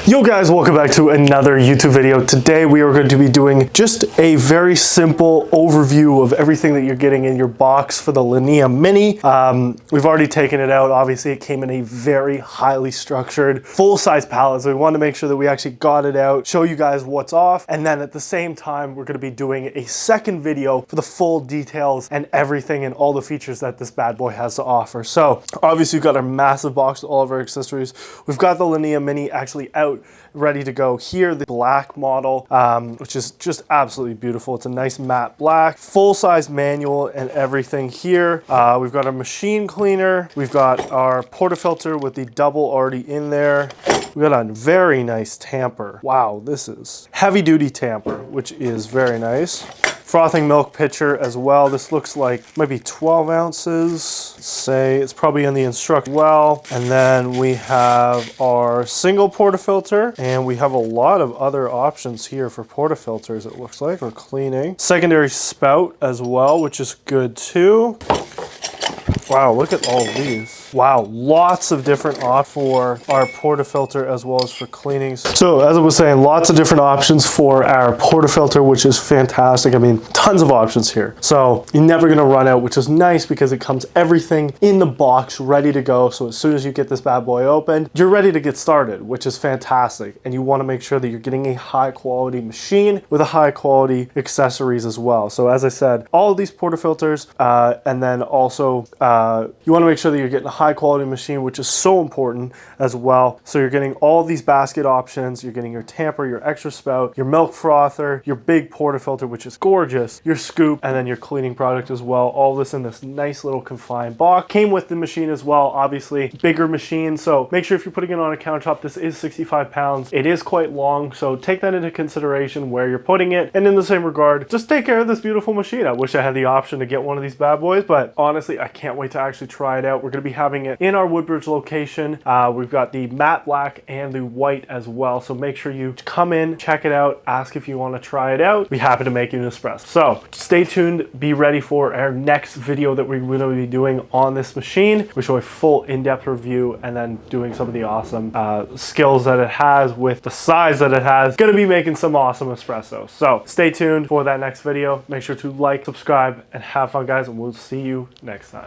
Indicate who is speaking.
Speaker 1: Yo guys, welcome back to another YouTube video. Today we are going to be doing just a very simple overview of everything that you're getting in your box for the Linea Mini. We've already taken it out. Obviously it came in a very highly structured full-size pallet, so we wanted to make sure that we actually got it out, show you guys what's off, and then at the same time we're going to be doing a second video for the full details and everything and all the features that this bad boy has to offer. So obviously we've got our massive box with all of our accessories. We've got the Linea Mini actually out ready to go here, the black model, which is just absolutely beautiful. It's a nice matte black, full-size manual and everything here. We've got our machine cleaner, we've got our portafilter with the double already in there. We've got a very nice tamper. Wow, this is heavy duty tamper, which is very nice. Frothing milk pitcher as well. This looks like might be 12 ounces. Let's say it's probably in the instruction well. And then we have our single portafilter, and we have a lot of other options here for portafilters, it looks like, for cleaning. Secondary spout as well, which is good too. Wow, look at all of these. Wow, lots of different options for our portafilter as well as for cleaning. So as I was saying, lots of different options for our portafilter, which is fantastic. I mean, tons of options here. So you're never gonna run out, which is nice because it comes everything in the box ready to go. So as soon as you get this bad boy open, you're ready to get started, which is fantastic. And you wanna make sure that you're getting a high quality machine with a high quality accessories as well. So as I said, all of these portafilters, and then also you wanna make sure that you're getting a high quality machine, which is so important as well. So you're getting all these basket options, you're getting your tamper, your extra spout, your milk frother, your big portafilter, which is gorgeous, your scoop, and then your cleaning product as well. All this in this nice little confined box. Came with the machine as well, obviously bigger machine. So make sure if you're putting it on a countertop, this is 65 pounds. It is quite long, so take that into consideration where you're putting it. And in the same regard, just take care of this beautiful machine. I wish I had the option to get one of these bad boys, but honestly, I can't wait to actually try it out. We're going to be having it in our Woodbridge location. We've got the matte black and the white as well. So make sure you come in, check it out, ask if you want to try it out. Be happy to make you an espresso. So stay tuned, be ready for our next video that we're going to be doing on this machine. We show a full in-depth review and then doing some of the awesome skills that it has with the size that it has. Going to be making some awesome espresso. So stay tuned for that next video. Make sure to like, subscribe, and have fun, guys, and we'll see you next time.